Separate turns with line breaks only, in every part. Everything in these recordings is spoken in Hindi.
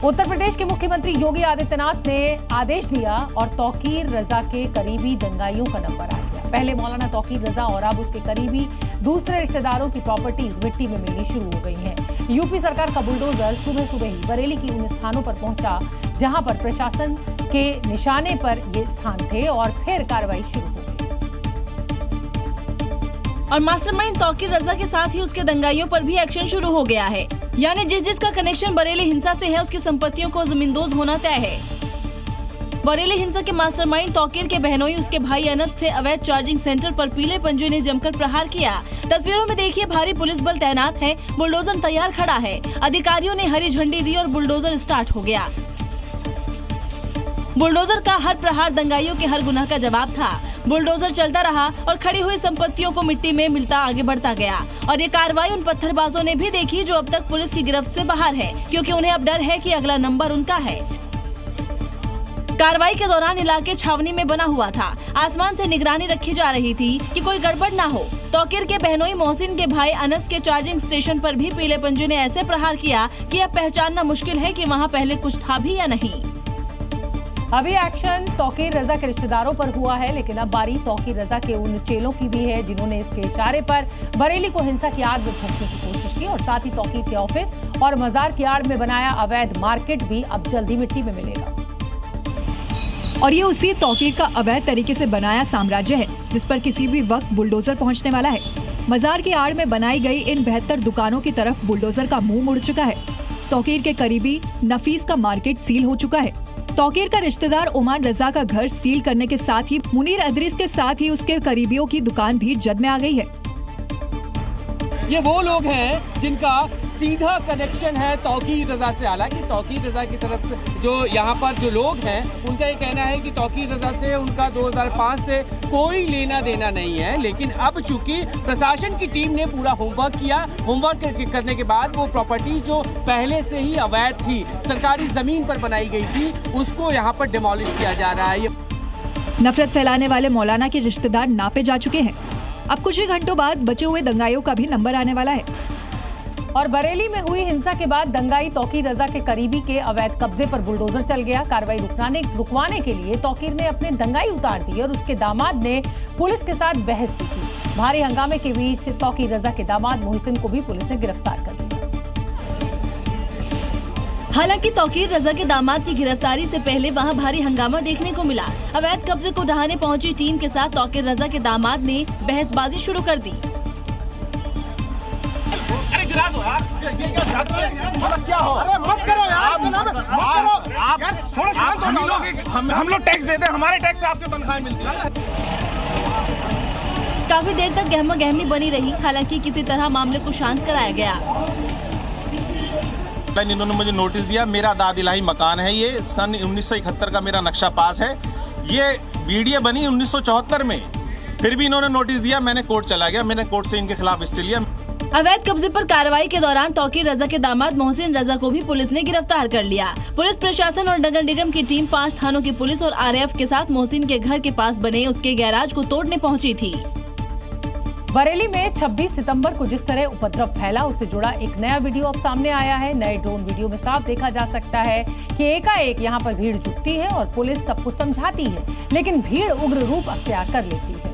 उत्तर प्रदेश के मुख्यमंत्री योगी आदित्यनाथ ने आदेश दिया और तौकीर रजा के करीबी दंगाइयों का नंबर आ गया। पहले मौलाना तौकीर रजा और अब उसके करीबी दूसरे रिश्तेदारों की प्रॉपर्टीज मिट्टी में मिलनी शुरू हो गई हैं। यूपी सरकार का बुलडोजर सुबह सुबह ही बरेली की उन स्थानों पर पहुंचा जहां पर प्रशासन के निशाने पर ये स्थान थे और फिर कार्रवाई शुरू हो गई।
और मास्टरमाइंड तौकीर रजा के साथ ही उसके दंगाइयों पर भी एक्शन शुरू हो गया है। यानी जिसका कनेक्शन बरेली हिंसा से है उसकी संपत्तियों को जमींदोज होना तय है। बरेली हिंसा के मास्टरमाइंड तौकीर के बहनोई उसके भाई अनस से अवैध चार्जिंग सेंटर पर पीले पंजे ने जमकर प्रहार किया। तस्वीरों में देखिए भारी पुलिस बल तैनात है, बुलडोजर तैयार खड़ा है। अधिकारियों ने हरी झंडी दी और बुलडोजर स्टार्ट हो गया। बुलडोजर का हर प्रहार दंगाइयों के हर गुनाह का जवाब था। बुलडोजर चलता रहा और खड़ी हुई संपत्तियों को मिट्टी में मिलता आगे बढ़ता गया। और ये कार्रवाई उन पत्थरबाजों ने भी देखी जो अब तक पुलिस की गिरफ्त से बाहर है, क्योंकि उन्हें अब डर है कि अगला नंबर उनका है। कार्रवाई के दौरान इलाके छावनी में बना हुआ था। आसमान से निगरानी रखी जा रही थी कि कोई गड़बड़ ना हो। तौकीर के बहनोई मोहसिन के भाई अनस के चार्जिंग स्टेशन पर भी पीले पंजे ने ऐसे प्रहार किया कि अब पहचानना मुश्किल है कि वहाँ पहले कुछ था भी या नहीं।
अभी एक्शन तौकीर रजा के रिश्तेदारों पर हुआ है, लेकिन अब बारी तौकीर रजा के उन चेलों की भी है जिन्होंने इसके इशारे पर बरेली को हिंसा की आग में झोंकने की कोशिश की और साथ ही तौकीर के ऑफिस और मजार की आड़ में बनाया अवैध मार्केट भी अब जल्दी मिट्टी में मिलेगा।
और ये उसी तौकीर का अवैध तरीके से बनाया साम्राज्य है जिस पर किसी भी वक्त बुलडोजर पहुंचने वाला है। मजार की आड़ में बनाई गई इन 72 दुकानों की तरफ बुलडोजर का मुंह मुड़ चुका है। तौकीर के करीबी नफीस का मार्केट सील हो चुका है। तौकीर का रिश्तेदार ओमान रजा का घर सील करने के साथ ही मुनीर अदरीस के साथ ही उसके करीबियों की दुकान भी जद में आ गई है।
ये वो लोग हैं जिनका सीधा कनेक्शन है तौकीर रजा से। हालांकि तौकीर रजा की तरफ से जो यहाँ पर जो लोग हैं उनका ये कहना है कि तौकीर रजा से उनका 2005 से कोई लेना देना नहीं है, लेकिन अब चूंकि प्रशासन की टीम ने पूरा होमवर्क किया, होमवर्क करने के बाद वो प्रॉपर्टी जो पहले से ही अवैध थी, सरकारी जमीन पर बनाई गई थी, उसको यहाँ पर डिमोलिश किया जा रहा है।
नफरत फैलाने वाले मौलाना के रिश्तेदार नापे जा चुके हैं। अब कुछ ही घंटों बाद बचे हुए दंगाइयों का भी नंबर आने वाला है।
और बरेली में हुई हिंसा के बाद दंगाई तौकीर रजा के करीबी के अवैध कब्जे पर बुलडोजर चल गया। कार्रवाई रुकवाने के लिए तौकीर ने अपने दंगाई उतार दी और उसके दामाद ने पुलिस के साथ बहस भी की। भारी हंगामे के बीच तौकीर रजा के दामाद मोहसिन को भी पुलिस ने गिरफ्तार कर लिया।
हालांकि तौकीर रजा के दामाद की गिरफ्तारी से पहले वहां भारी हंगामा देखने को मिला। अवैध कब्जे को ढहाने पहुंची टीम के साथ तौकीर रजा के दामाद ने बहसबाजी शुरू कर दी।
क्या हो? अरे मत करो यार, हम लोग टैक्स देते हैं, हमारे टैक्स से आपको तनख्वाह मिलती है।
काफी देर तक गहमा गहमी बनी रही, हालांकि किसी तरह मामले को शांत कराया गया।
इन्होंने मुझे नोटिस दिया, मेरा दादिलाही मकान है, ये सन 1971 का मेरा नक्शा पास है, ये वीडियो बनी 1974 में, फिर भी इन्होंने नोटिस दिया, मैंने कोर्ट चला गया, मैंने कोर्ट से इनके खिलाफ स्टे लिया।
अवैध कब्जे पर कार्रवाई के दौरान तौकीर रजा के दामाद मोहसिन रजा को भी पुलिस ने गिरफ्तार कर लिया। पुलिस प्रशासन और नगर निगम की टीम 5 थानों की पुलिस और आरएएफ के साथ मोहसिन के घर के पास बने उसके गैराज को तोड़ने पहुंची थी।
बरेली में 26 सितंबर को जिस तरह उपद्रव फैला उससे जुड़ा एक नया वीडियो अब सामने आया है। नए ड्रोन वीडियो में साफ देखा जा सकता है कि एकाएक यहां पर भीड़ जुटती है और पुलिस सबको समझाती है, लेकिन भीड़ उग्र रूप अख्तियार कर लेती है।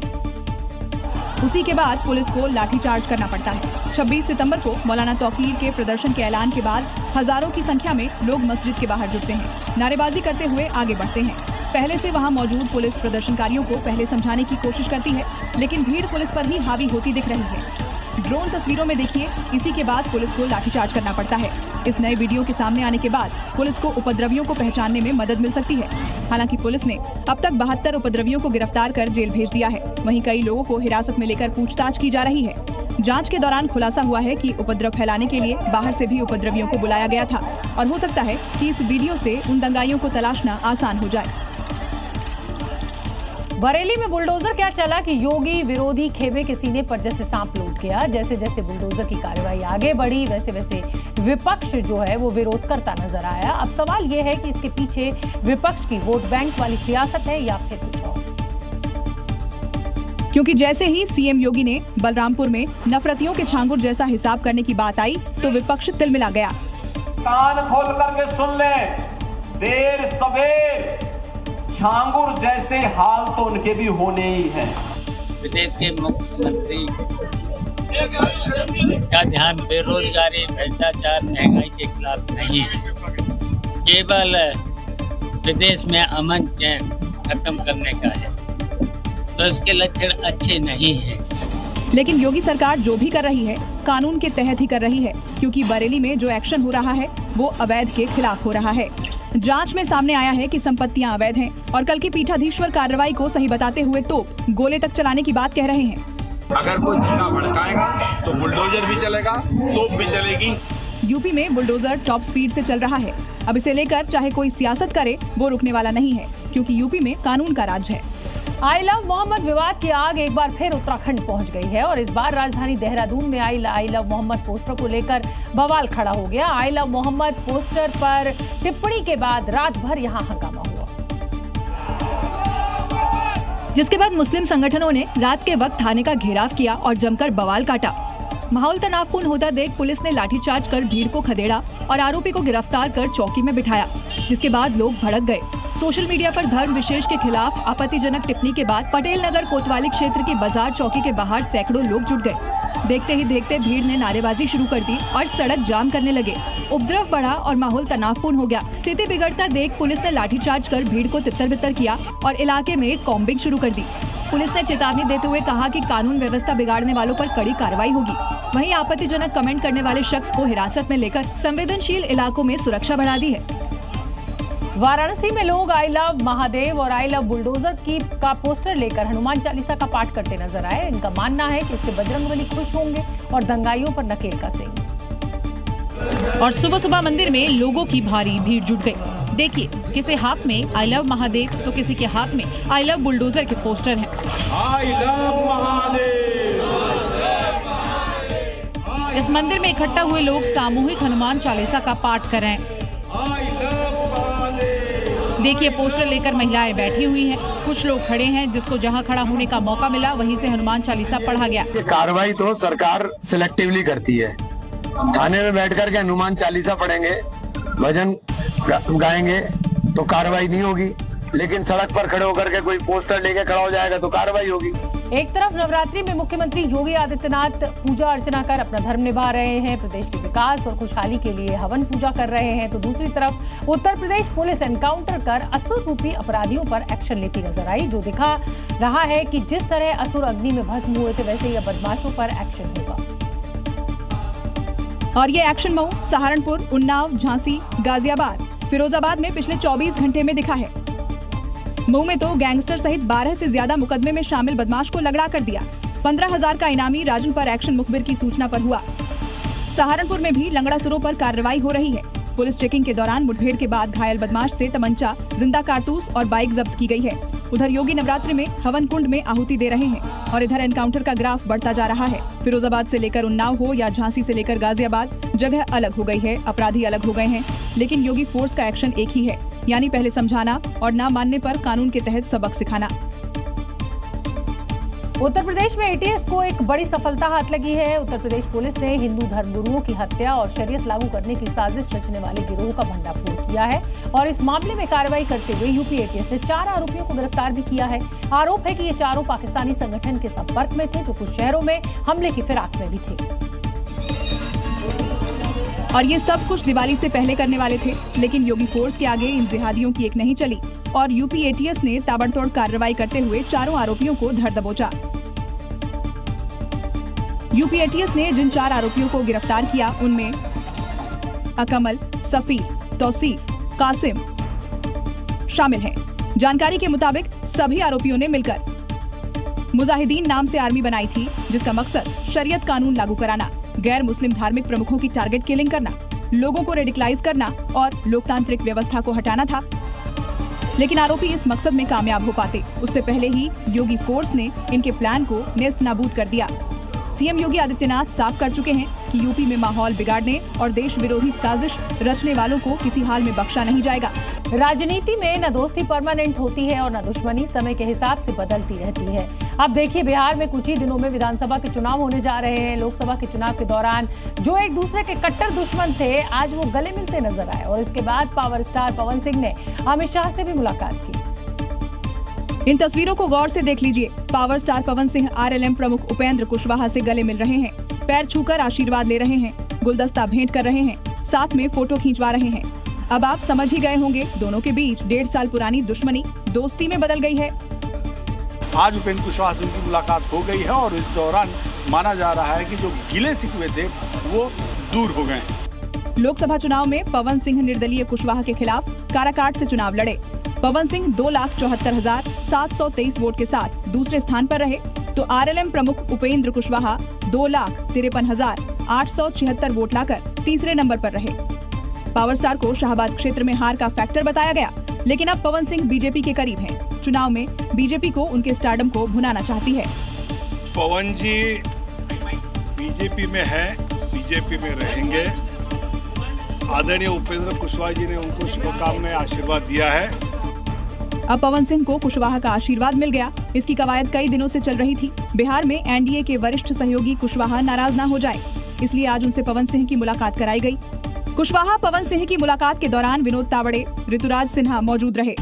उसी के बाद पुलिस को लाठीचार्ज करना पड़ता है। 26 सितंबर को मौलाना तौकीर के प्रदर्शन के ऐलान के बाद हजारों की संख्या में लोग मस्जिद के बाहर जुटते हैं, नारेबाजी करते हुए आगे बढ़ते हैं। पहले से वहां मौजूद पुलिस प्रदर्शनकारियों को पहले समझाने की कोशिश करती है, लेकिन भीड़ पुलिस पर ही हावी होती दिख रही है। ड्रोन तस्वीरों में देखिए, इसी के बाद पुलिस को लाठीचार्ज करना पड़ता है। इस नए वीडियो के सामने आने के बाद पुलिस को उपद्रवियों को पहचानने में मदद मिल सकती है। हालांकि पुलिस ने अब तक 72 उपद्रवियों को गिरफ्तार कर जेल भेज दिया है। वहीं कई लोगों को हिरासत में लेकर पूछताछ की जा रही है। जांच के दौरान खुलासा हुआ है कि उपद्रव फैलाने के लिए बाहर से भी उपद्रवियों को बुलाया गया था और हो सकता है कि इस वीडियो से उन दंगाइयों को तलाशना आसान हो जाए।
बरेली में बुलडोजर क्या चला कि योगी विरोधी खेमे के सीने पर जैसे सांप लौट गया। जैसे जैसे बुलडोजर की कार्रवाई आगे बढ़ी वैसे वैसे विपक्ष जो है वो विरोध करता नजर आया। अब सवाल ये है कि इसके पीछे विपक्ष की वोट बैंक वाली सियासत है या फिर कुछ और।
क्योंकि जैसे ही सीएम योगी ने बलरामपुर में नफरतियों के छांगुर जैसा हिसाब करने की बात आई तो विपक्ष तिलमिला गया।
कान खोल करके सुन लें, देर सवेर झांगुर जैसे हाल तो उनके भी होने ही हैं।
प्रदेश के मुख्यमंत्री का ध्यान बेरोजगारी, भ्रष्टाचार, महंगाई के खिलाफ नहीं है, केवल प्रदेश में अमन चैन खत्म करने का है, तो इसके लक्षण अच्छे नहीं हैं।
लेकिन योगी सरकार जो भी कर रही है कानून के तहत ही कर रही है, क्योंकि बरेली में जो एक्शन हो रहा है वो अवैध के खिलाफ हो रहा है। जांच में सामने आया है कि संपत्तियां अवैध हैं और कल की पीठाधीश्वर कार्रवाई को सही बताते हुए तोप गोले तक चलाने की बात कह रहे हैं।
अगर कोई धक्का भड़काएगा तो बुलडोजर भी चलेगा, तोप भी चलेगी।
यूपी में बुलडोजर टॉप स्पीड से चल रहा है। अब इसे लेकर चाहे कोई सियासत करे वो रुकने वाला नहीं है, क्योंकि यूपी में कानून का राज है।
आई लव मोहम्मद विवाद की आग एक बार फिर उत्तराखंड पहुंच गई है और इस बार राजधानी देहरादून में आई लव मोहम्मद पोस्टर को लेकर बवाल खड़ा हो गया। आई लव मोहम्मद पोस्टर पर टिप्पणी के बाद रात भर यहां हंगामा हुआ,
जिसके बाद मुस्लिम संगठनों ने रात के वक्त थाने का घेराव किया और जमकर बवाल काटा। माहौल तनावपूर्ण होता देख पुलिस ने लाठीचार्ज कर भीड़ को खदेड़ा और आरोपी को गिरफ्तार कर चौकी में बिठाया, जिसके बाद लोग भड़क गए। सोशल मीडिया पर धर्म विशेष के खिलाफ आपत्तिजनक टिप्पणी के बाद पटेल नगर कोतवाली क्षेत्र की बाजार चौकी के बाहर सैकड़ों लोग जुट गए। देखते ही देखते भीड़ ने नारेबाजी शुरू कर दी और सड़क जाम करने लगे। उपद्रव बढ़ा और माहौल तनावपूर्ण हो गया। स्थिति बिगड़ता देख पुलिस ने लाठीचार्ज कर भीड़ को तितर-बितर किया और इलाके में कॉम्बिंग शुरू कर दी। पुलिस ने चेतावनी देते हुए कहा कि कानून व्यवस्था बिगाड़ने वालों पर कड़ी कार्रवाई होगी। वहीं आपत्तिजनक कमेंट करने वाले शख्स को हिरासत में लेकर संवेदनशील इलाकों में सुरक्षा बढ़ा दी है।
वाराणसी में लोग आई लव महादेव और आई लव बुलडोजर का पोस्टर लेकर हनुमान चालीसा का पाठ करते नजर आए। इनका मानना है कि इससे बजरंगबली खुश होंगे और दंगाइयों पर नकेल कसेंगे।
और सुबह सुबह मंदिर में लोगों की भारी भीड़ जुट गई। देखिए, किसी हाथ में आई लव महादेव तो किसी के हाथ में आई लव बुलडोजर के पोस्टर हैं।
I love Mahadev.
इस मंदिर में इकट्ठा हुए लोग सामूहिक हनुमान चालीसा का पाठ कर रहे हैं। देखिए, पोस्टर लेकर महिलाएं बैठी हुई हैं, कुछ लोग खड़े हैं। जिसको जहां खड़ा होने का मौका मिला वहीं से हनुमान चालीसा पढ़ा गया।
कार्रवाई तो सरकार सिलेक्टिवली करती है। थाने में बैठ कर के हनुमान चालीसा पढ़ेंगे, भजन गाएंगे तो कार्रवाई नहीं होगी, लेकिन सड़क पर खड़े होकर के कोई पोस्टर लेके खड़ा हो जाएगा तो कार्रवाई होगी।
एक तरफ नवरात्रि में मुख्यमंत्री योगी आदित्यनाथ पूजा अर्चना कर अपना धर्म निभा रहे हैं, प्रदेश के विकास और खुशहाली के लिए हवन पूजा कर रहे हैं, तो दूसरी तरफ उत्तर प्रदेश पुलिस एनकाउंटर कर असुर रूपी अपराधियों पर एक्शन लेती नजर आई, जो दिखा रहा है कि जिस तरह असुर अग्नि में भस्म हुए थे वैसे ही अब बदमाशों पर एक्शन होगा।
और ये एक्शन मऊ, सहारनपुर, उन्नाव, झांसी, गाजियाबाद, फिरोजाबाद में पिछले 24 घंटे में दिखा है। मऊ में तो गैंगस्टर सहित 12 से ज्यादा मुकदमे में शामिल बदमाश को लगड़ा कर दिया। 15,000 का इनामी राजन पर एक्शन मुखबिर की सूचना पर हुआ। सहारनपुर में भी लंगड़ासुरों पर कार्रवाई हो रही है। पुलिस चेकिंग के दौरान मुठभेड़ के बाद घायल बदमाश से तमंचा, जिंदा कारतूस और बाइक जब्त की गई है। उधर योगी नवरात्रि में हवन कुंड में आहुति दे रहे हैं और इधर एनकाउंटर का ग्राफ बढ़ता जा रहा है। फिरोजाबाद से लेकर उन्नाव हो या झांसी से लेकर गाजियाबाद, जगह अलग हो गई है, अपराधी अलग हो गए हैं, लेकिन योगी फोर्स का एक्शन एक ही है, यानी पहले समझाना और ना मानने पर कानून के तहत सबक सिखाना।
उत्तर प्रदेश में एटीएस को एक बड़ी सफलता हाथ लगी है। उत्तर प्रदेश पुलिस ने हिंदू धर्मगुरुओं की हत्या और शरीयत लागू करने की साजिश रचने वाले गिरोह का भंडाफोड़ किया है और इस मामले में कार्रवाई करते हुए यूपी एटीएस ने 4 आरोपियों को गिरफ्तार भी किया है। आरोप है कि ये चारों पाकिस्तानी संगठन के संपर्क में थे, जो कुछ शहरों में हमले की फिराक में भी थे।
और ये सब कुछ दिवाली से पहले करने वाले थे, लेकिन योगी फोर्स के आगे इन जिहादियों की एक नहीं चली और यूपी एटीएस ने ताबड़तोड़ कार्रवाई करते हुए चारों आरोपियों को धर दबोचा। यूपी एटीएस ने जिन 4 आरोपियों को गिरफ्तार किया उनमें अकमल, सफीर, तौसीफ, कासिम शामिल हैं। जानकारी के मुताबिक सभी आरोपियों ने मिलकर मुजाहिदीन नाम से आर्मी बनाई थी, जिसका मकसद शरीयत कानून लागू कराना, गैर मुस्लिम धार्मिक प्रमुखों की टारगेट किलिंग करना, लोगों को रेडिकलाइज करना और लोकतांत्रिक व्यवस्था को हटाना था। लेकिन आरोपी इस मकसद में कामयाब हो पाते उससे पहले ही योगी फोर्स ने इनके प्लान को नेस्त नाबूद कर दिया। सीएम योगी आदित्यनाथ साफ कर चुके हैं कि यूपी में माहौल बिगाड़ने और देश विरोधी साजिश रचने वालों को किसी हाल में बख्शा नहीं जाएगा।
राजनीति में न दोस्ती परमानेंट होती है और न दुश्मनी समय के हिसाब से बदलती रहती है। अब देखिए, बिहार में कुछ ही दिनों में विधानसभा के चुनाव होने जा रहे हैं। लोकसभा के चुनाव के दौरान जो एक दूसरे के कट्टर दुश्मन थे, आज वो गले मिलते नजर आए और इसके बाद पावर स्टार पवन सिंह ने अमित शाह से भी मुलाकात की।
इन तस्वीरों को गौर से देख लीजिए। Power star Pawan Singh RLM प्रमुख उपेंद्र कुशवाहा से गले मिल रहे हैं, पैर छूकर आशीर्वाद ले रहे हैं, गुलदस्ता भेंट कर रहे हैं, साथ में फोटो खींचवा रहे हैं। अब आप समझ ही गए होंगे, दोनों के बीच 1.5 साल पुरानी दुश्मनी दोस्ती में बदल गई है।
आज उपेंद्र कुशवाहा से उनकी मुलाकात हो गई है और इस दौरान माना जा रहा है कि जो गिले शिकवे थे वो दूर हो गए।
लोकसभा चुनाव में पवन सिंह निर्दलीय कुशवाहा के खिलाफ काराकाट से चुनाव लड़े। पवन सिंह 2,74,723 वोट के साथ दूसरे स्थान पर रहे, तो आरएलएम प्रमुख उपेंद्र कुशवाहा 2,53,876 वोट लाकर तीसरे नंबर पर रहे। पावर स्टार को शाहबाद क्षेत्र में हार का फैक्टर बताया गया, लेकिन अब पवन सिंह बीजेपी के करीब हैं। चुनाव में बीजेपी को उनके स्टारडम को भुनाना चाहती है।
पवन जी बीजेपी में है, बीजेपी में रहेंगे। आदरणीय उपेंद्र कुशवाहा जी ने उनको शुभकामनाएं आशीर्वाद दिया है।
अब पवन सिंह को कुशवाहा का आशीर्वाद मिल गया। इसकी कवायद कई दिनों से चल रही थी। बिहार में एनडीए के वरिष्ठ सहयोगी कुशवाहा नाराज न हो जाए, इसलिए आज उनसे पवन सिंह की मुलाकात कराई गई। कुशवाहा पवन सिंह की मुलाकात के दौरान विनोद तावड़े, ऋतुराज सिन्हा मौजूद रहे।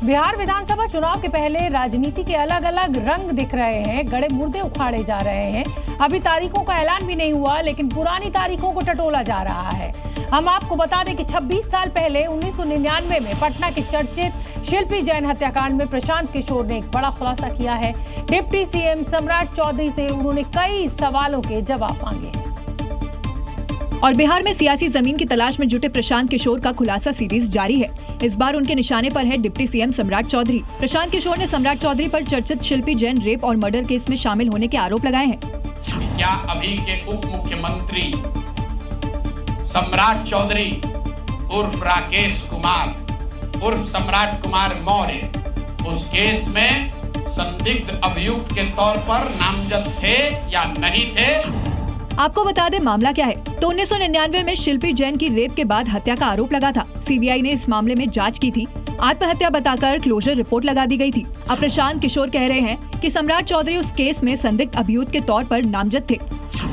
बिहार विधानसभा चुनाव के पहले राजनीति के अलग अलग रंग दिख रहे हैं, गड़े मुर्दे उखाड़े जा रहे हैं। अभी तारीखों का ऐलान भी नहीं हुआ, लेकिन पुरानी तारीखों को टटोला जा रहा है। हम आपको बता दें कि 26 साल पहले 1999 में पटना के चर्चित शिल्पी जैन हत्याकांड में प्रशांत किशोर ने एक बड़ा खुलासा किया है। डिप्टी सीएम सम्राट चौधरी से उन्होंने कई सवालों के जवाब मांगे।
और बिहार में सियासी जमीन की तलाश में जुटे प्रशांत किशोर का खुलासा सीरीज जारी है। इस बार उनके निशाने पर है डिप्टी सीएम सम्राट चौधरी। प्रशांत किशोर ने सम्राट चौधरी पर चर्चित शिल्पी जैन रेप और मर्डर केस में शामिल होने के आरोप लगाए हैं।
क्या अभी के उप मुख्यमंत्री सम्राट चौधरी उर्फ राकेश कुमार उर्फ सम्राट कुमार मौर्य उस केस में संदिग्ध अभियुक्त के तौर पर नामजद थे या नहीं थे?
आपको बता दें मामला क्या है। तो 1999 में शिल्पी जैन की रेप के बाद हत्या का आरोप लगा था। सीबीआई ने इस मामले में जांच की थी। आत्महत्या बताकर क्लोजर रिपोर्ट लगा दी गई थी। अब प्रशांत किशोर कह रहे हैं कि सम्राट चौधरी उस केस में संदिग्ध अभियुक्त के तौर पर नामजद थे।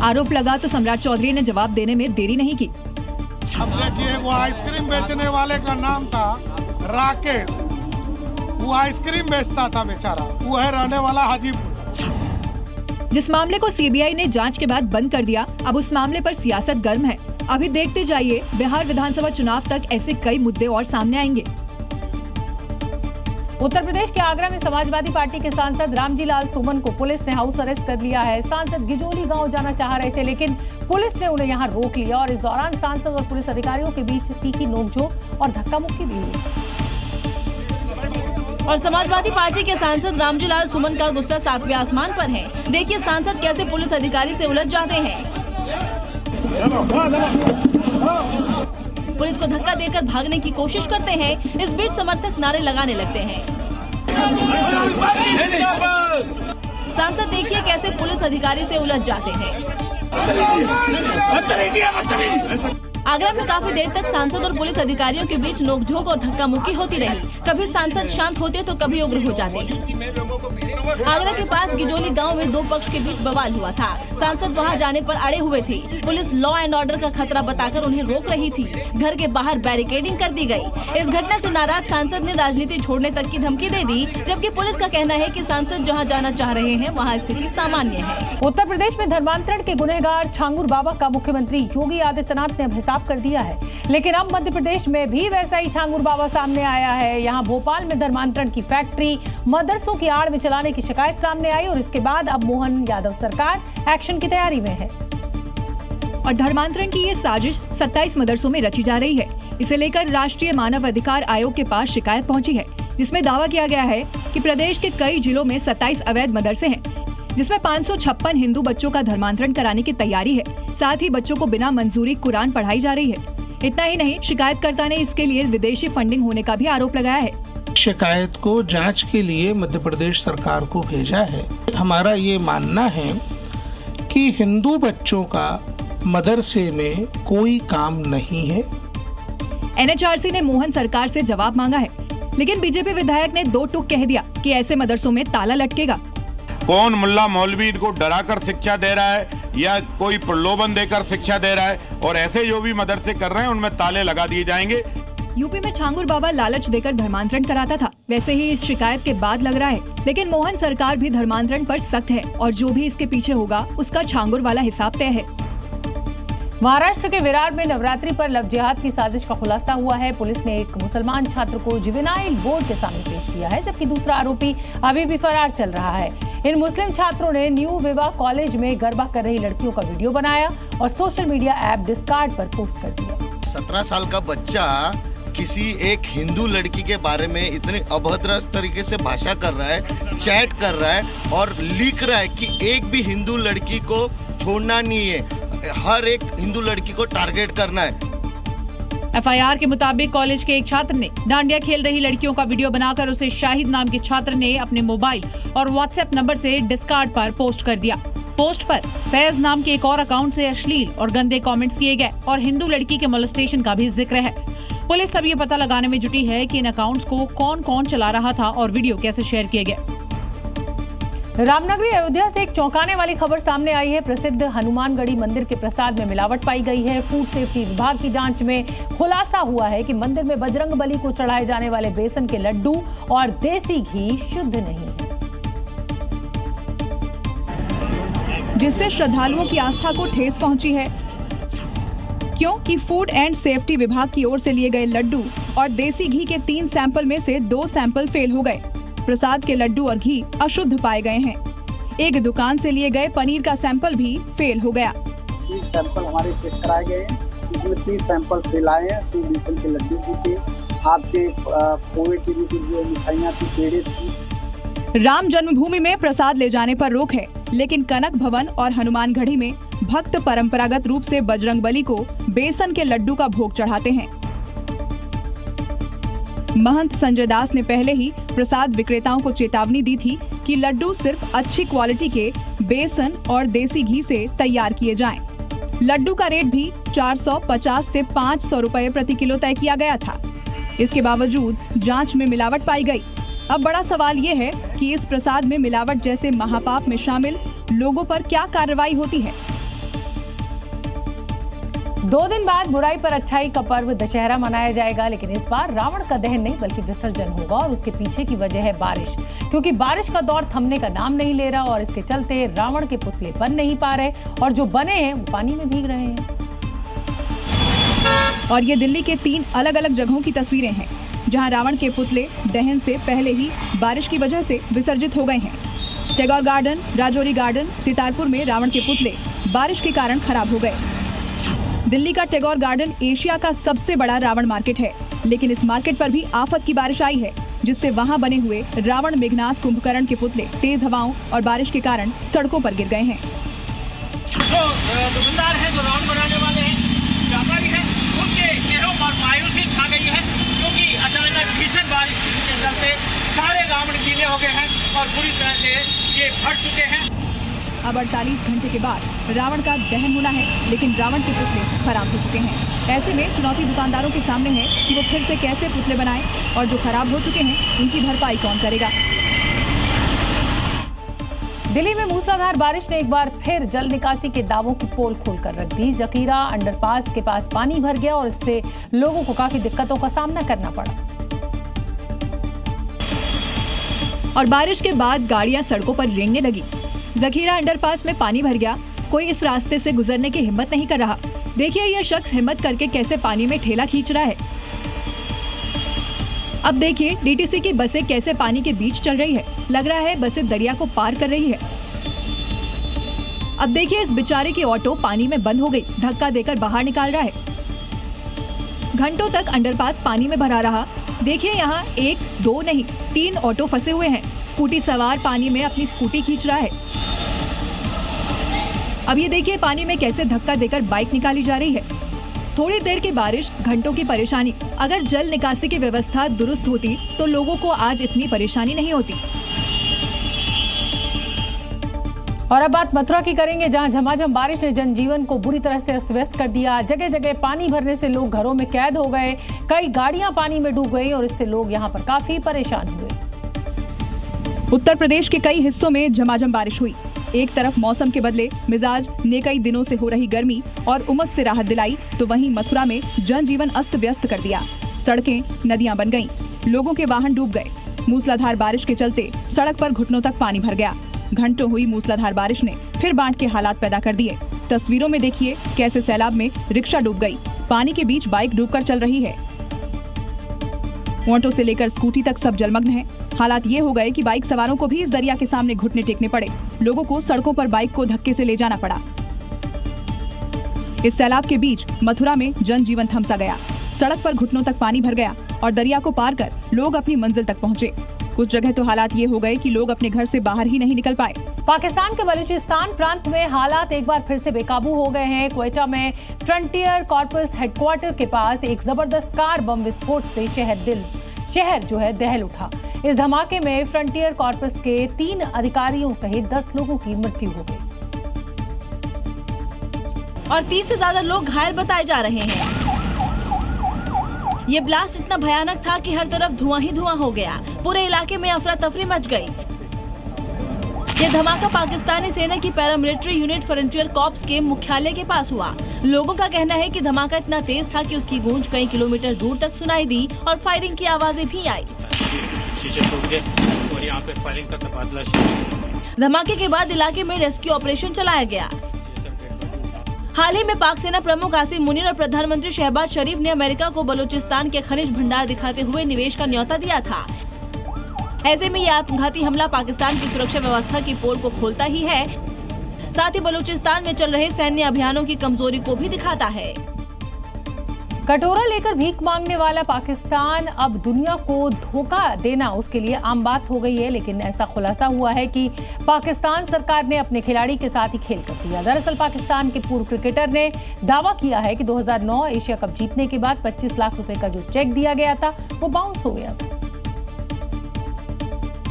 आरोप लगा तो सम्राट चौधरी ने जवाब देने में देरी नहीं की।
अब देखिए, वो आइसक्रीम बेचने वाले का नाम था राकेश। वो आइसक्रीम बेचता था बेचारा। वो है रहने वाला हाजीपुर।
जिस मामले को सीबीआई ने जांच के बाद बंद कर दिया, अब उस मामले पर सियासत गर्म है। अभी देखते जाइए, बिहार विधानसभा चुनाव तक ऐसे कई मुद्दे और सामने आएंगे।
उत्तर प्रदेश के आगरा में समाजवादी पार्टी के सांसद रामजी लाल सुमन को पुलिस ने हाउस अरेस्ट कर लिया है। सांसद गिजोली गांव जाना चाह रहे थे, लेकिन पुलिस ने उन्हें यहां रोक लिया और इस दौरान सांसद और पुलिस अधिकारियों के बीच तीखी नोकझोंक और धक्का मुक्की भी हुई।
और समाजवादी पार्टी के सांसद रामजी लाल सुमन का गुस्सा 7वें आसमान पर है। देखिए सांसद कैसे पुलिस अधिकारी से उलझ जाते हैं। पुलिस को धक्का देकर भागने की कोशिश करते हैं। इस बीच समर्थक नारे लगाने लगते हैं। सांसद देखिए कैसे पुलिस अधिकारी से उलझ जाते हैं। आगरा में काफी देर तक सांसद और पुलिस अधिकारियों के बीच नोकझोंक और धक्का मुक्की होती रही। कभी सांसद शांत होते तो कभी उग्र हो जाते। आगरा के पास गिजोली गांव में दो पक्ष के बीच बवाल हुआ था। सांसद वहां जाने पर अड़े हुए थे। पुलिस लॉ एंड ऑर्डर का खतरा बताकर उन्हें रोक रही थी। घर के बाहर बैरिकेडिंग कर दी गई। इस घटना से नाराज सांसद ने राजनीति छोड़ने तक की धमकी दे दी, जबकि पुलिस का कहना है कि सांसद जहां जाना चाह रहे हैं वहां स्थिति सामान्य है।
उत्तर प्रदेश में धर्मांतरण के गुनहगार छांगुर बाबा का मुख्यमंत्री योगी आदित्यनाथ ने अब हिसाब कर दिया है, लेकिन अब मध्य प्रदेश में भी वैसा ही छांगुर बाबा सामने आया है। यहाँ भोपाल में धर्मांतरण की फैक्ट्री मदरसों की आड़ में चलाने की शिकायत सामने आई और इसके बाद अब मोहन यादव सरकार एक्शन की तैयारी में है।
और धर्मांतरण की ये साजिश 27 मदरसों में रची जा रही है। इसे लेकर राष्ट्रीय मानव अधिकार आयोग के पास शिकायत पहुंची है, जिसमें दावा किया गया है कि प्रदेश के कई जिलों में 27 अवैध मदरसे हैं, जिसमें 556 हिंदू बच्चों का धर्मांतरण कराने की तैयारी है। साथ ही बच्चों को बिना मंजूरी कुरान पढ़ाई जा रही है। इतना ही नहीं, शिकायतकर्ता ने इसके लिए विदेशी फंडिंग होने का भी आरोप लगाया है।
शिकायत को जांच के लिए मध्य प्रदेश सरकार को भेजा है। हमारा ये मानना है कि हिंदू बच्चों का मदरसे में कोई काम नहीं है।
NHRC ने मोहन सरकार से जवाब मांगा है, लेकिन बीजेपी विधायक ने दो टूक कह दिया कि ऐसे मदरसों में ताला लटकेगा।
कौन मुल्ला मौलवी इनको डरा कर शिक्षा दे रहा है या कोई प्रलोभन देकर शिक्षा दे रहा है, और ऐसे जो भी मदरसे कर रहे हैं उनमें ताले लगा दिए जाएंगे।
यूपी में छांगुर बाबा लालच देकर धर्मांतरण कराता था, वैसे ही इस शिकायत के बाद लग रहा है, लेकिन मोहन सरकार भी धर्मांतरण पर सख्त है और जो भी इसके पीछे होगा उसका छांगुर वाला हिसाब तय है।
महाराष्ट्र के विरार में नवरात्रि पर लव जिहाद की साजिश का खुलासा हुआ है। पुलिस ने एक मुसलमान छात्र को जुवेनाइल बोर्ड के सामने पेश किया है, जबकि दूसरा आरोपी अभी भी फरार चल रहा है। इन मुस्लिम छात्रों ने न्यू विवा कॉलेज में गरबा कर रही लड़कियों का वीडियो बनाया और सोशल मीडिया ऐप डिस्कार्ड पर पोस्ट कर दिया।
17 साल का बच्चा किसी एक हिंदू लड़की के बारे में इतने अभद्र तरीके से भाषा कर रहा है, चैट कर रहा है और लिख रहा है कि एक भी हिंदू लड़की को छोड़ना नहीं है, हर एक हिंदू लड़की को टारगेट करना है।
FIR के मुताबिक कॉलेज के एक छात्र ने डांडिया खेल रही लड़कियों का वीडियो बनाकर उसे शाहिद नाम के छात्र ने अपने मोबाइल और WhatsApp नंबर से डिस्कार्ड पर पोस्ट कर दिया। पोस्ट पर फैज नाम के एक और अकाउंट से अश्लील और गंदे कमेंट्स किए गए और हिंदू लड़की के मोलेस्टेशन का भी जिक्र है। पुलिस अब ये पता लगाने में जुटी है कि इन अकाउंट्स को कौन कौन चला रहा था और वीडियो कैसे शेयर किए गए।
रामनगरी अयोध्या से एक चौंकाने वाली खबर सामने आई है। प्रसिद्ध हनुमानगढ़ी मंदिर के प्रसाद में मिलावट पाई गई है। फूड सेफ्टी विभाग की जांच में खुलासा हुआ है कि मंदिर में बजरंग बली को चढ़ाए जाने वाले बेसन के लड्डू और देसी घी शुद्ध नहीं है,
जिससे श्रद्धालुओं की आस्था को ठेस पहुंची है, क्योंकि फूड एंड सेफ्टी विभाग की ओर से लिए गए लड्डू और देसी घी के 3 सैंपल में से 2 सैंपल फेल हो गए। प्रसाद के लड्डू और घी अशुद्ध पाए गए हैं। एक दुकान से लिए गए पनीर का सैंपल भी फेल हो गया।
3 सैंपल हमारे चेक कराए गए हैं, इसमें 30 सैंपल फेल आए हैं। 2 बेसन के लड्डू भी थे, आपके पोहे की भी जो मिठाइयाँ थी, पेड़े थी।
राम जन्मभूमि में प्रसाद ले जाने पर रोक है, लेकिन कनक भवन और हनुमानगढ़ी में भक्त परंपरागत रूप से बजरंग बली को बेसन के लड्डू का भोग चढ़ाते हैं। महंत संजय दास ने पहले ही प्रसाद विक्रेताओं को चेतावनी दी थी कि लड्डू सिर्फ अच्छी क्वालिटी के बेसन और देसी घी से तैयार किए जाएं। लड्डू का रेट भी 450 से 500 रुपए प्रति किलो तय किया गया था। इसके बावजूद जांच में मिलावट पाई गई। अब बड़ा सवाल ये है कि इस प्रसाद में मिलावट जैसे महापाप में शामिल लोगों पर क्या कार्रवाई होती है।
2 दिन बाद बुराई पर अच्छाई का पर्व दशहरा मनाया जाएगा, लेकिन इस बार रावण का दहन नहीं बल्कि विसर्जन होगा और उसके पीछे की वजह है बारिश, क्योंकि बारिश का दौर थमने का नाम नहीं ले रहा और इसके चलते रावण के पुतले बन नहीं पा रहे और जो बने हैं वो पानी में भीग रहे हैं।
और ये दिल्ली के 3 अलग अलग जगहों की तस्वीरें हैं, जहां रावण के पुतले दहन से पहले ही बारिश की वजह से विसर्जित हो गए हैं। टैगोर गार्डन, राजौरी गार्डन, तितारपुर में रावण के पुतले बारिश के कारण खराब हो गए। दिल्ली का टैगोर गार्डन एशिया का सबसे बड़ा रावण मार्केट है, लेकिन इस मार्केट पर भी आफत की बारिश आई है, जिससे वहां बने हुए रावण, मेघनाथ, कुंभकर्ण के पुतले तेज हवाओं और बारिश के कारण सड़कों पर गिर गए हैं।
जो दुकानदार हैं, जो रावण बनाने वाले हैं, व्यापारी हैं, उनके चेहरों पर मायूसी छा गई है, क्योंकि अचानक भीषण बारिश के चलते सारे रावण गीले हो गए हैं और बुरी तरह से ये फट चुके हैं।
अब 48 घंटे के बाद रावण का दहन होना है, लेकिन रावण के पुतले खराब हो चुके हैं। ऐसे में चुनौती दुकानदारों के सामने है कि वो फिर से कैसे पुतले बनाएं और जो खराब हो चुके हैं उनकी भरपाई कौन करेगा।
दिल्ली में मूसलाधार बारिश ने एक बार फिर जल निकासी के दावों की पोल खोलकर रख दी। जकीरा अंडरपास के पास पानी भर गया और इससे लोगों को काफी दिक्कतों का सामना करना पड़ा।
और बारिश के बाद गाड़ियां सड़कों पर रेंगने लगी। जखीरा अंडरपास में पानी भर गया, कोई इस रास्ते से गुजरने की हिम्मत नहीं कर रहा। देखिए यह शख्स हिम्मत करके कैसे पानी में ठेला खींच रहा है। अब देखिए डीटीसी की बसें कैसे पानी के बीच चल रही है, लग रहा है बसें दरिया को पार कर रही है। अब देखिए इस बेचारे की ऑटो पानी में बंद हो गई, धक्का देकर बाहर निकाल रहा है। घंटों तक अंडरपास पानी में भरा रहा। देखिए यहाँ 1, 2 नहीं 3 ऑटो फंसे हुए हैं। स्कूटी सवार पानी में अपनी स्कूटी खींच रहा है। अब ये देखिए पानी में कैसे धक्का देकर बाइक निकाली जा रही है। थोड़ी देर की बारिश, घंटों की परेशानी। अगर जल निकासी की व्यवस्था दुरुस्त होती तो लोगों को आज इतनी परेशानी नहीं होती।
और अब बात मथुरा की करेंगे, जहां झमाझम बारिश ने जनजीवन को बुरी तरह से अस्त व्यस्त कर दिया। जगह जगह पानी भरने से लोग घरों में कैद हो गए, कई गाड़ियां पानी में डूब गई और इससे लोग यहां पर काफी परेशान हुए।
उत्तर प्रदेश के कई हिस्सों में झमाझम बारिश हुई। एक तरफ मौसम के बदले मिजाज ने कई दिनों से हो रही गर्मी और उमस से राहत दिलाई, तो वहीं मथुरा में जनजीवन अस्त व्यस्त कर दिया। सड़कें नदियां बन गईं, लोगों के वाहन डूब गए। मूसलाधार बारिश के चलते सड़क पर घुटनों तक पानी भर गया। घंटों हुई मूसलाधार बारिश ने फिर बाढ़ के हालात पैदा कर दिए। तस्वीरों में देखिए कैसे सैलाब में रिक्शा डूब गई, पानी के बीच बाइक डूबकर चल रही है। ऑटो से लेकर स्कूटी तक सब जलमग्न है। हालात ये हो गए कि बाइक सवारों को भी इस दरिया के सामने घुटने टेकने पड़े। लोगों को सड़कों पर बाइक को धक्के से ले जाना पड़ा। इस सैलाब के बीच मथुरा में जनजीवन थमसा गया। सड़क पर घुटनों तक पानी भर गया और दरिया को पार कर लोग अपनी मंजिल तक पहुंचे। कुछ जगह तो हालात ये हो गए कि लोग अपने घर से बाहर ही नहीं निकल पाए।
पाकिस्तान के बलूचिस्तान प्रांत में हालात एक बार फिर से बेकाबू हो गए हैं। क्वेटा में फ्रंटियर कॉर्पस हेडक्वार्टर के पास एक जबरदस्त कार बम विस्फोट से शहर जो है दहल उठा। इस धमाके में फ्रंटियर कॉर्पस के 3 अधिकारियों सहित 10 लोगों की मृत्यु हो गई
और 30 से ज्यादा लोग घायल बताए जा रहे हैं। ये ब्लास्ट इतना भयानक था कि हर तरफ धुआं ही धुआं हो गया। पूरे इलाके में अफरा तफरी मच गई। ये धमाका पाकिस्तानी सेना की पैरामिलिट्री यूनिट फ्रंटियर कॉर्प्स के मुख्यालय के पास हुआ। लोगों का कहना है कि धमाका इतना तेज था कि उसकी गूंज कई किलोमीटर दूर तक सुनाई दी और फायरिंग की आवाजें भी आई।
शीशे टूट गए और यहाँ पे फायरिंग का तबादला।
धमाके के बाद इलाके में रेस्क्यू ऑपरेशन चलाया गया। हाल ही में पाक सेना प्रमुख आसिम मुनीर और प्रधानमंत्री शहबाज शरीफ ने अमेरिका को बलूचिस्तान के खनिज भंडार दिखाते हुए निवेश का न्योता दिया था। ऐसे में यह आत्मघाती हमला पाकिस्तान की सुरक्षा व्यवस्था की पोल को खोलता ही है, साथ ही बलूचिस्तान में चल रहे सैन्य अभियानों की कमजोरी को भी दिखाता है।
कटोरा लेकर भीख मांगने वाला पाकिस्तान अब दुनिया को धोखा देना उसके लिए आम बात हो गई है। लेकिन ऐसा खुलासा हुआ है कि पाकिस्तान सरकार ने अपने खिलाड़ी के साथ ही खेल कर दिया। दरअसल पाकिस्तान के पूर्व क्रिकेटर ने दावा किया है कि 2009 एशिया कप जीतने के बाद 25 लाख रुपए का जो चेक दिया गया था वो बाउंस हो गया था।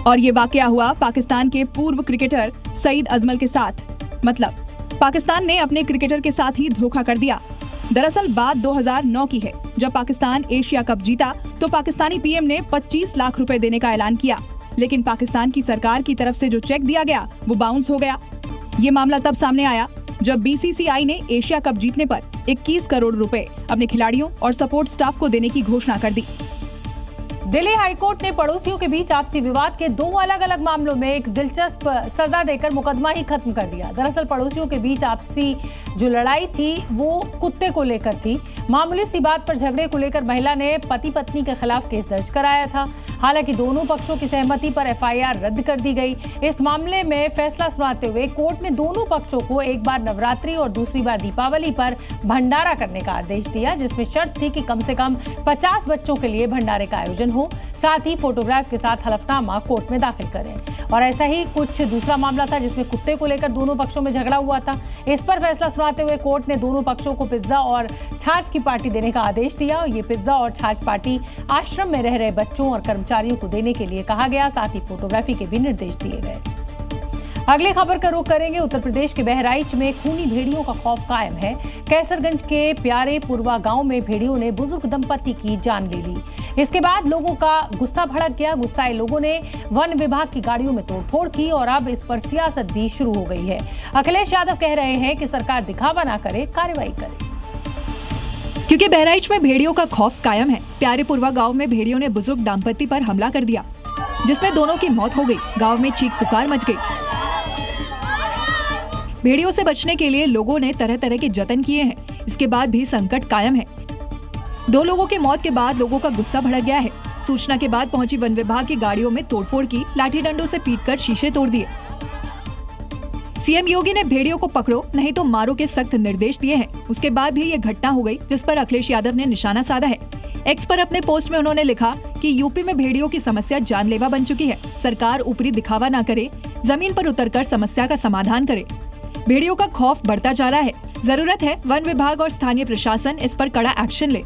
और ये वाकया हुआ पाकिस्तान के पूर्व क्रिकेटर सईद अजमल के साथ। मतलब पाकिस्तान ने अपने क्रिकेटर के साथ ही धोखा कर दिया। दरअसल बात 2009 की है, जब पाकिस्तान एशिया कप जीता तो पाकिस्तानी पीएम ने 25 लाख रुपए देने का ऐलान किया, लेकिन पाकिस्तान की सरकार की तरफ से जो चेक दिया गया वो बाउंस हो गया। ये मामला तब सामने आया जब बीसीसीआई ने एशिया कप जीतने पर 21 करोड़ रुपए अपने खिलाड़ियों और सपोर्ट स्टाफ को देने की घोषणा कर दी।
दिल्ली हाईकोर्ट ने पड़ोसियों के बीच आपसी विवाद के 2 अलग अलग मामलों में एक दिलचस्प सजा देकर मुकदमा ही खत्म कर दिया। दरअसल पड़ोसियों के बीच आपसी जो लड़ाई थी वो कुत्ते को लेकर थी। मामूली सी बात पर झगड़े को लेकर महिला ने पति पत्नी के खिलाफ केस दर्ज कराया था। हालांकि दोनों पक्षों की सहमति पर एफआईआर रद्द कर दी गई। इस मामले में फैसला सुनाते हुए कोर्ट ने दोनों पक्षों को एक बार नवरात्रि और दूसरी बार दीपावली पर भंडारा करने का आदेश दिया, जिसमें शर्त थी कि कम से कम 50 बच्चों के लिए भंडारे का आयोजन हो, साथ ही फोटोग्राफ के साथ हलफनामा कोर्ट में दाखिल करें। और ऐसा ही कुछ दूसरा मामला था जिसमें कुत्ते को लेकर दोनों पक्षों में झगड़ा हुआ था। इस पर फैसला सुनाते हुए कोर्ट ने दोनों पक्षों को पिज्जा और छाछ की पार्टी देने का आदेश दिया। ये पिज्जा और छाछ पार्टी आश्रम में रह रहे बच्चों और कर्मचारियों को देने के लिए कहा गया, साथ ही फोटोग्राफी के भी निर्देश दिए गए। अगली खबर का रुख करेंगे। उत्तर प्रदेश के बहराइच में खूनी भेड़ियों का खौफ कायम है। कैसरगंज के प्यारे पुरवा गांव में भेड़ियों ने बुजुर्ग दंपति की जान ले ली। इसके बाद लोगों का गुस्सा भड़क गया। गुस्साए लोगों ने वन विभाग की गाड़ियों में तोड़फोड़ की और अब इस पर सियासत भी शुरू हो गई है। अखिलेश यादव कह रहे हैं कि सरकार दिखावा ना करे, कार्रवाई करे।
क्योंकि बहराइच में भेड़ियों का खौफ कायम है, प्यारे पुरवा गांव में भेड़ियों ने बुजुर्ग दाम्पत्य पर हमला कर दिया, जिसमें दोनों की मौत हो गई। गांव में चीख पुकार मच गई। भेड़ियों से बचने के लिए लोगों ने तरह तरह के जतन किए हैं। इसके बाद भी संकट कायम है। 2 लोगों की मौत के बाद लोगों का गुस्सा भड़क गया है। सूचना के बाद पहुंची वन विभाग की गाड़ियों में तोड़फोड़ की, लाठी डंडों से पीटकर शीशे तोड़ दिए। सीएम योगी ने भेड़ियों को पकड़ो नहीं तो मारो के सख्त निर्देश दिए हैं। उसके बाद भी ये घटना हो गई जिस पर अखिलेश यादव ने निशाना साधा है। एक्स पर अपने पोस्ट में उन्होंने लिखा कि यूपी में भेड़ियों की समस्या जानलेवा बन चुकी है। सरकार ऊपरी दिखावा न करे, जमीन पर उतरकर समस्या का समाधान करे। भेड़ियों का खौफ बढ़ता जा रहा है। जरूरत है वन विभाग और स्थानीय प्रशासन इस पर कड़ा एक्शन ले।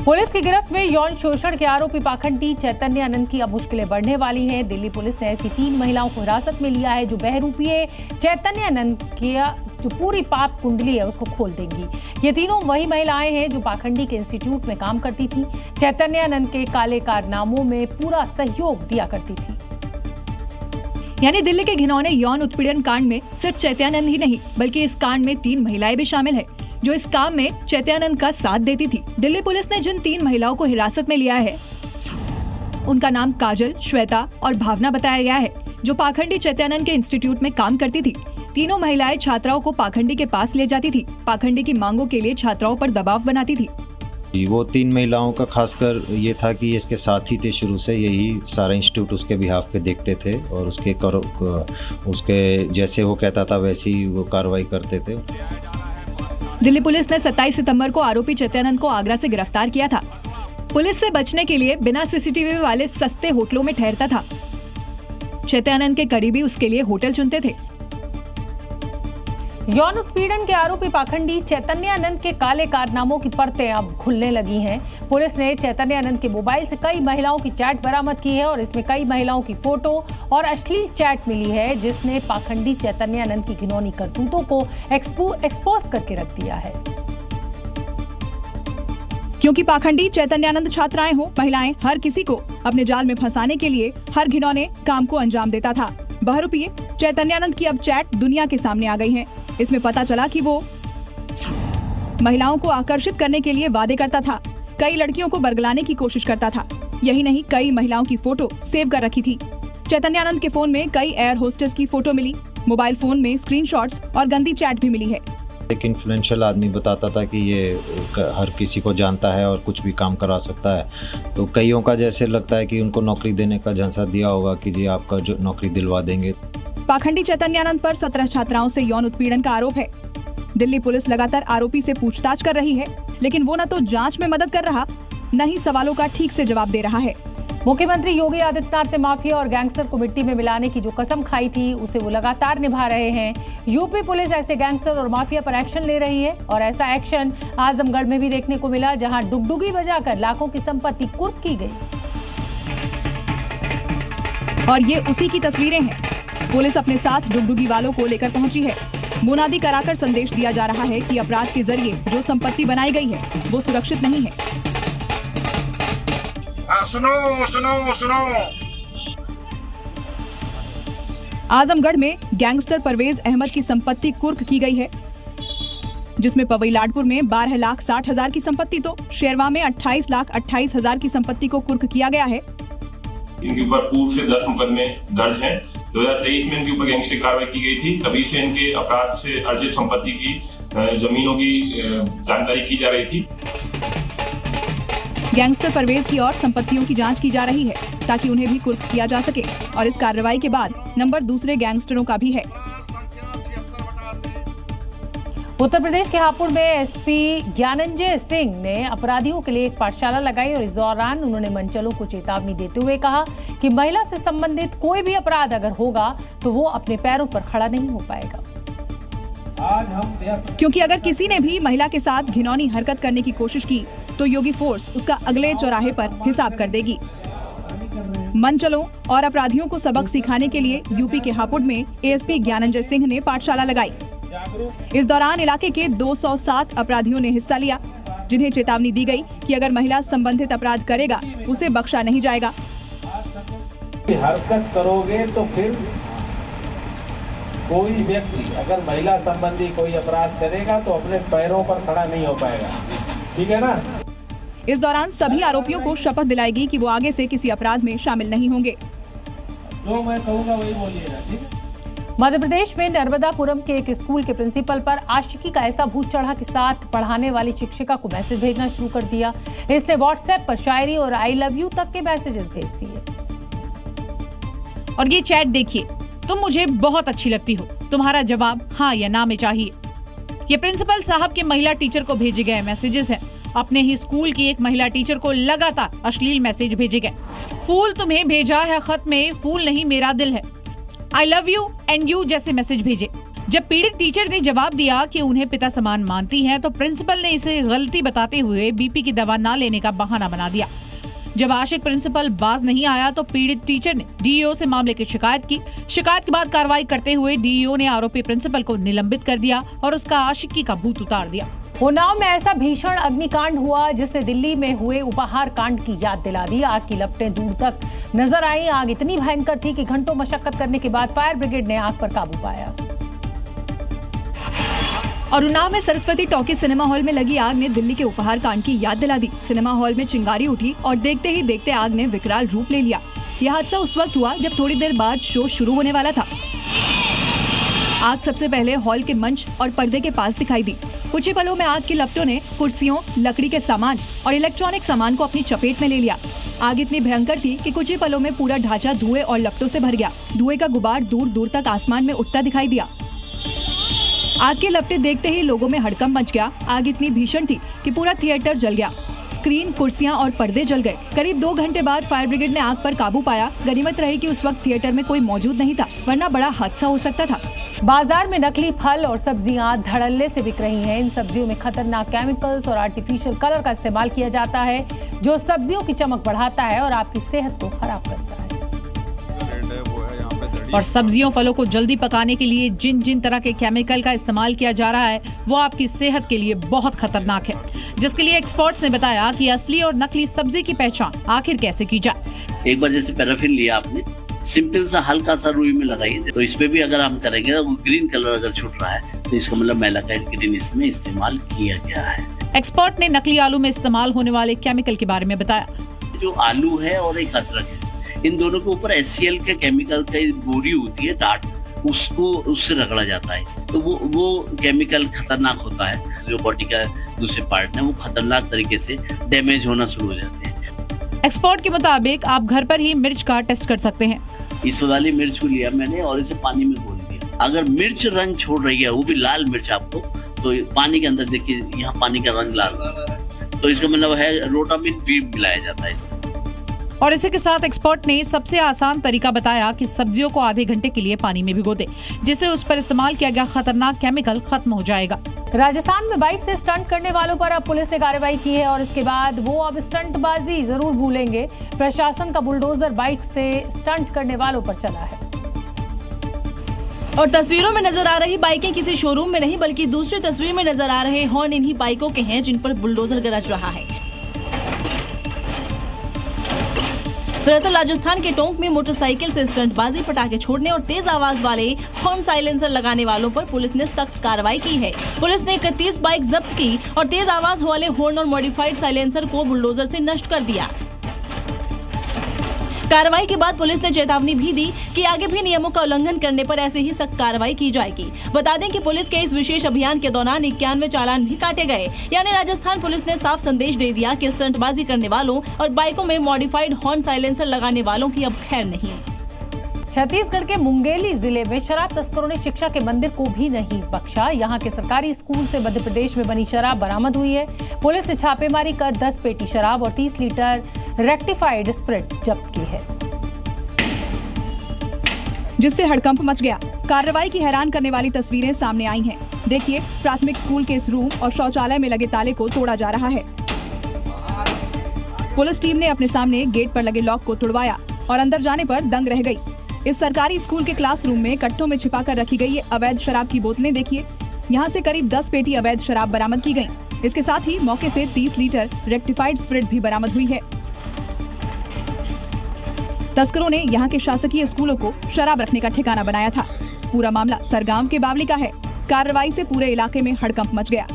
पुलिस की गिरफ्त में यौन शोषण के आरोपी पाखंडी चैतन्य आनंद की अब मुश्किलें बढ़ने वाली हैं। दिल्ली पुलिस ने ऐसी 3 महिलाओं को हिरासत में लिया है जो बहरूपीय चैतन्य आनंद की जो पूरी पाप कुंडली है उसको खोल देंगी। ये तीनों वही महिलाएं हैं जो पाखंडी के इंस्टीट्यूट में काम करती थी। चैतन्य आनंद के काले कारनामों में पूरा सहयोग दिया करती थी।
यानी दिल्ली के घिनौने यौन उत्पीड़न कांड में सिर्फ चैतन्यानंद ही नहीं बल्कि इस कांड में 3 महिलाएं भी शामिल है जो इस काम में चैतन्यानंद का साथ देती थी। दिल्ली पुलिस ने जिन 3 महिलाओं को हिरासत में लिया है उनका नाम काजल, श्वेता और भावना बताया गया है जो पाखंडी चैतन्यानंद के इंस्टीट्यूट में काम करती थी। तीनों महिलाएं छात्राओं को पाखंडी के पास ले जाती थी, पाखंडी की मांगों के लिए छात्राओं पर दबाव बनाती थी।
वो 3 महिलाओं का खासकर ये था कि इसके साथ ही थे शुरू से, यही सारा इंस्टीट्यूट उसके बिहाफ पे देखते थे और उसके जैसे वो कहता था वैसी वो कार्रवाई करते थे।
दिल्ली पुलिस ने 27 सितंबर को आरोपी चैतन्यानंद को आगरा से गिरफ्तार किया था। पुलिस से बचने के लिए बिना सीसीटीवी वाले सस्ते होटलों में ठहरता था। चैतन्यानंद के करीबी उसके लिए होटल चुनते थे।
यौन उत्पीड़न के आरोपी पाखंडी चैतन्यानंद के काले कारनामों की परतें अब खुलने लगी हैं। पुलिस ने चैतन्यानंद के मोबाइल से कई महिलाओं की चैट बरामद की है और इसमें कई महिलाओं की फोटो और अश्लील चैट मिली है जिसने पाखंडी चैतन्यानंद की घिनौनी करतूतों को एक्सपोज करके रख दिया है।
क्योंकि पाखंडी चैतन्यानंद छात्राएं हो महिलाएं, हर किसी को अपने जाल में फंसाने के लिए हर घिनौने काम को अंजाम देता था। बहरूपीय चैतन्यानंद की अब चैट दुनिया के सामने आ गई है। इसमें पता चला कि वो महिलाओं को आकर्षित करने के लिए वादे करता था, कई लड़कियों को बरगलाने की कोशिश करता था। यही नहीं, कई महिलाओं की फोटो सेव कर रखी थी। चैतन्यानंद के फोन में कई एयर होस्टेस की फोटो मिली, मोबाइल फोन में स्क्रीनशॉट्स और गंदी चैट भी मिली है।
एक इन्फ्लुएंशियल आदमी बताता था कि ये हर किसी को जानता है और कुछ भी काम करा सकता है, तो कईयों का जैसे लगता है कि उनको नौकरी देने का झांसा दिया होगा कि जी आपका जो नौकरी दिलवा देंगे।
पाखंडी चैतन्यानंद पर 17 छात्राओं से यौन उत्पीड़न का आरोप है। दिल्ली पुलिस लगातार आरोपी से पूछताछ कर रही है, लेकिन वो न तो जांच में मदद कर रहा न ही सवालों का ठीक से जवाब दे रहा है।
मुख्यमंत्री योगी आदित्यनाथ ने माफिया और गैंगस्टर को मिट्टी में मिलाने की जो कसम खाई थी उसे वो लगातार निभा रहे हैं। यूपी पुलिस ऐसे गैंगस्टर और माफिया पर एक्शन ले रही है और ऐसा एक्शन आजमगढ़ में भी देखने को मिला, जहां डुगडुगी बजाकर लाखों की संपत्ति कुर्क की गई।
और ये उसी की तस्वीरें हैं। पुलिस अपने साथ डुगडुगी वालों को लेकर पहुंची है। मुनादी कराकर संदेश दिया जा रहा है कि अपराध के जरिए जो संपत्ति बनाई गई है वो सुरक्षित नहीं है।
सुनो सुनो सुनो।
आजमगढ़ में गैंगस्टर परवेज अहमद की संपत्ति कुर्क की गई है, जिसमें पवईलाडपुर में 12,60,000 की संपत्ति तो शेरवा में 28,28,000 की संपत्ति को कुर्क किया गया है।
इनके ऊपर पूर्व से 10 मुकदमे दर्ज हैं। 2023 में इनके ऊपर गैंगस्टर कार्रवाई की गई थी, तभी से इनके अपराध से अर्जित संपत्ति की जमीनों की जानकारी की जा रही थी।
गैंगस्टर परवेज की और संपत्तियों की जांच की जा रही है ताकि उन्हें भी कुर्क किया जा सके और इस कार्रवाई के बाद नंबर दूसरे गैंगस्टरों का भी है।
उत्तर प्रदेश के हापुड़ में एसपी ज्ञानंजय सिंह ने अपराधियों के लिए एक पाठशाला लगाई और इस दौरान उन्होंने मंचलों को चेतावनी देते हुए कहा कि महिला से संबंधित कोई भी अपराध अगर होगा तो वो अपने पैरों पर खड़ा नहीं हो पाएगा।
क्योंकि अगर किसी ने भी महिला के साथ घिनौनी हरकत करने की कोशिश की तो योगी फोर्स उसका अगले चौराहे पर हिसाब कर देगी। मंचलों और अपराधियों को सबक सिखाने के लिए यूपी के हापुड़ में एएसपी ज्ञानंजय सिंह ने पाठशाला लगाई। इस दौरान इलाके के 207 अपराधियों ने हिस्सा लिया, जिन्हें चेतावनी दी गई कि अगर महिला संबंधित अपराध करेगा उसे बख्शा नहीं जाएगा।
हरकत करोगे तो फिर कोई व्यक्ति अगर महिला संबंधी कोई अपराध करेगा तो अपने पैरों पर खड़ा नहीं हो पाएगा, ठीक है ना।
इस दौरान सभी आरोपियों को शपथ दिलाएगी कि वो आगे से किसी अपराध में शामिल नहीं होंगे।
जो मैं कहूँगा वही बोलिएगा, ठीक है।
मध्य प्रदेश में नर्मदापुरम के एक स्कूल के प्रिंसिपल पर आशिकी का ऐसा भूत चढ़ा के साथ पढ़ाने वाली शिक्षिका को मैसेज भेजना शुरू कर दिया। इसने व्हाट्सएप पर शायरी और आई लव यू तक के मैसेजेस भेज दिए।
और ये चैट देखिए, तुम मुझे बहुत अच्छी लगती हो, तुम्हारा जवाब हाँ या ना में चाहिए। ये प्रिंसिपल साहब के महिला टीचर को भेजे गए मैसेजेस हैं। अपने ही स्कूल की एक महिला टीचर को लगातार अश्लील मैसेज भेजे गए। फूल तुम्हें भेजा है खत में, फूल नहीं मेरा दिल है, I love you and you जैसे मैसेज भेजे। जब पीड़ित टीचर ने जवाब दिया कि उन्हें पिता समान मानती हैं, तो प्रिंसिपल ने इसे गलती बताते हुए बीपी की दवा न लेने का बहाना बना दिया। जब आशिक प्रिंसिपल बाज नहीं आया तो पीड़ित टीचर ने डीईओ से मामले की शिकायत की। शिकायत के बाद कार्रवाई करते हुए डीईओ ने आरोपी प्रिंसिपल को निलंबित कर दिया और उसका आशिकी का भूत उतार दिया।
उन्नाव में ऐसा भीषण अग्निकांड हुआ जिसने दिल्ली में हुए उपहार कांड की याद दिला दी। आग की लपटें दूर तक नजर आई। आग इतनी भयंकर थी कि घंटों मशक्कत करने के बाद फायर ब्रिगेड ने आग पर काबू पाया।
और उन्नाव में सरस्वती टॉकीज सिनेमा हॉल में लगी आग ने दिल्ली के उपहार कांड की याद दिला दी। सिनेमा हॉल में चिंगारी उठी और देखते ही देखते आग ने विकराल रूप ले लिया। यह हादसा उस वक्त हुआ जब थोड़ी देर बाद शो शुरू होने वाला था। आग सबसे पहले हॉल के मंच और पर्दे के पास दिखाई दी। कुछ ही पलों में आग की लपटों ने कुर्सियों, लकड़ी के सामान और इलेक्ट्रॉनिक सामान को अपनी चपेट में ले लिया। आग इतनी भयंकर थी कि कुछ ही पलों में पूरा ढांचा धुएं और लपटों से भर गया। धुएं का गुबार दूर दूर तक आसमान में उठता दिखाई दिया। आग की लपटें देखते ही लोगों में हड़कंप मच गया। आग इतनी भीषण थी कि पूरा थिएटर जल गया। स्क्रीन, कुर्सियां और पर्दे जल गए। करीब 2 घंटे बाद फायर ब्रिगेड ने आग पर काबू पाया। गनीमत रही कि उस वक्त थिएटर में कोई मौजूद नहीं था, वरना बड़ा हादसा हो सकता था।
बाजार में नकली फल और सब्जियां धड़ल्ले से बिक रही हैं। इन सब्जियों में खतरनाक केमिकल्स और आर्टिफिशियल कलर का इस्तेमाल किया जाता है, जो सब्जियों की चमक बढ़ाता है और आपकी सेहत को खराब करता है।
और सब्जियों, फलों को जल्दी पकाने के लिए जिन जिन तरह के केमिकल का इस्तेमाल किया जा रहा है, वो आपकी सेहत के लिए बहुत खतरनाक है, जिसके लिए एक्सपर्ट्स ने बताया कि असली और नकली सब्जी की पहचान आखिर कैसे की जाए।
एक बार जैसे पैराफिन लिया आपने, सिंपल सा हल्का सा रुई में लगाइए, तो इसमें भी अगर हम करेंगे तो ग्रीन कलर अगर छूट रहा है तो इसका मतलब मैलाकाइड ग्रीन इसमें इस्तेमाल किया गया है।
एक्सपर्ट ने नकली आलू में इस्तेमाल होने वाले केमिकल के बारे में बताया।
जो आलू है और एक अदरक है, इन दोनों के ऊपर HCl के केमिकल की बोरी होती है, डाट, उसको उससे रगड़ा जाता है। तो वो केमिकल खतरनाक होता है। जो बॉडी का दूसरे पार्ट है वो खतरनाक तरीके से डैमेज होना शुरू हो जाते हैं।
एक्सपर्ट के मुताबिक आप घर पर ही मिर्च का टेस्ट कर सकते हैं।
इस वाली मिर्च को लिया मैंने और इसे पानी में घोल दिया। अगर मिर्च रंग छोड़ रही है, वो भी लाल मिर्च आपको, तो पानी के अंदर देखिए यहाँ पानी का रंग लाल, तो इसका मतलब है रोटामिन भी मिलाया जाता है इसमें।
और इसी के साथ एक्सपर्ट ने सबसे आसान तरीका बताया कि सब्जियों को आधे घंटे के लिए पानी में भिगो दे, जिससे उस पर इस्तेमाल किया गया खतरनाक केमिकल खत्म हो जाएगा।
राजस्थान में बाइक से स्टंट करने वालों पर अब पुलिस ने कार्रवाई की है और इसके बाद वो अब स्टंटबाजी जरूर भूलेंगे। प्रशासन का बुलडोजर बाइक से स्टंट करने वालों पर चला है।
और तस्वीरों में नजर आ रही बाइकें किसी शोरूम में नहीं बल्कि दूसरी तस्वीर में नजर आ रहे हॉर्न इन्हीं बाइकों के हैं जिन पर बुलडोजर गरज रहा है। दरअसल राजस्थान के टोंक में मोटरसाइकिल से स्टंटबाजी, पटाखे छोड़ने और तेज आवाज वाले हॉर्न साइलेंसर लगाने वालों पर पुलिस ने सख्त कार्रवाई की है। पुलिस ने 31 बाइक जब्त की और तेज आवाज वाले हॉर्न और मॉडिफाइड साइलेंसर को बुलडोजर से नष्ट कर दिया। कार्रवाई के बाद पुलिस ने चेतावनी भी दी कि आगे भी नियमों का उल्लंघन करने पर ऐसे ही सख्त कार्रवाई की जाएगी। बता दें कि पुलिस के इस विशेष अभियान के दौरान 91 चालान भी काटे गए। यानी राजस्थान पुलिस ने साफ संदेश दे दिया कि स्टंटबाजी करने वालों और बाइकों में मॉडिफाइड हॉर्न साइलेंसर लगाने वालों की अब खैर नहीं।
छत्तीसगढ़ के मुंगेली जिले में शराब तस्करों ने शिक्षा के मंदिर को भी नहीं बख्शा। यहाँ के सरकारी स्कूल से मध्य प्रदेश में बनी शराब बरामद हुई है। पुलिस ने छापेमारी कर 10 पेटी शराब और 30 लीटर रेक्टिफाइड स्प्रिट जब्त की है,
जिससे हड़कंप मच गया। कार्रवाई की हैरान करने वाली तस्वीरें सामने आई हैं। देखिए, प्राथमिक स्कूल के इस रूम और शौचालय में लगे ताले को तोड़ा जा रहा है। पुलिस टीम ने अपने सामने गेट पर लगे लॉक को तोड़वाया और अंदर जाने पर दंग रह गई। इस सरकारी स्कूल के क्लासरूम में कट्टों में छिपाकर रखी गई ये अवैध शराब की बोतलें देखिए। यहाँ से करीब 10 पेटी अवैध शराब बरामद की गई। इसके साथ ही मौके से 30 लीटर रेक्टिफाइड स्प्रिट भी बरामद हुई है। तस्करों ने यहाँ के शासकीय स्कूलों को शराब रखने का ठिकाना बनाया था। पूरा मामला सरगांव के बावली का है। कार्रवाई से पूरे इलाके में हड़कंप मच गया।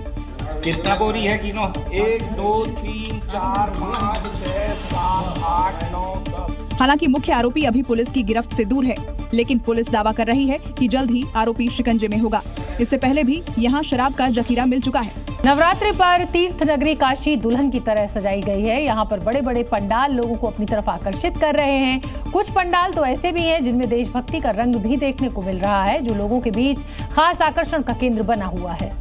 कितना बोरी है गिनो? 1 2 3 4 5 6 7 8 9 10।
हालांकि मुख्य आरोपी अभी पुलिस की गिरफ्त से दूर है, लेकिन पुलिस दावा कर रही है कि जल्द ही आरोपी शिकंजे में होगा। इससे पहले भी यहाँ शराब का जखीरा मिल चुका है।
नवरात्रि पर तीर्थ नगरी काशी दुल्हन की तरह सजाई गई है। यहाँ पर बड़े बड़े पंडाल लोगों को अपनी तरफ आकर्षित कर रहे हैं। कुछ पंडाल तो ऐसे भी हैं जिनमें देशभक्ति का रंग भी देखने को मिल रहा है, जो लोगों के बीच खास आकर्षण का केंद्र बना हुआ है।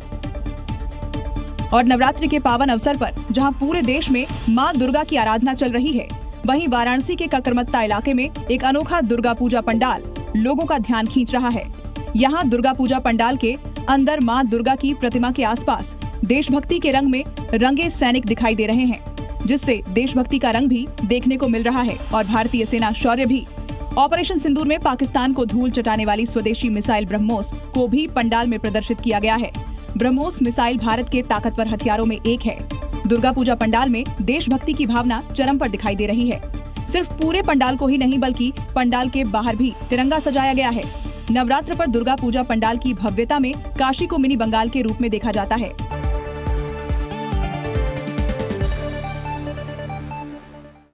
और नवरात्रि के पावन अवसर पर जहाँ पूरे देश में माँ दुर्गा की आराधना चल रही है, वहीं वाराणसी के ककरमत्ता इलाके में एक अनोखा दुर्गा पूजा पंडाल लोगों का ध्यान खींच रहा है। यहाँ दुर्गा पूजा पंडाल के अंदर मां दुर्गा की प्रतिमा के आसपास देशभक्ति के रंग में रंगे सैनिक दिखाई दे रहे हैं, जिससे देशभक्ति का रंग भी देखने को मिल रहा है और भारतीय सेना शौर्य भी। ऑपरेशन सिंदूर में पाकिस्तान को धूल चटाने वाली स्वदेशी मिसाइल ब्रह्मोस को भी पंडाल में प्रदर्शित किया गया है। ब्रह्मोस मिसाइल भारत के ताकतवर हथियारों में एक है। दुर्गा पूजा पंडाल में देशभक्ति की भावना चरम पर दिखाई दे रही है। सिर्फ पूरे पंडाल को ही नहीं बल्कि पंडाल के बाहर भी तिरंगा सजाया गया है। नवरात्र पर दुर्गा पूजा पंडाल की भव्यता में काशी को मिनी बंगाल के रूप में देखा जाता है।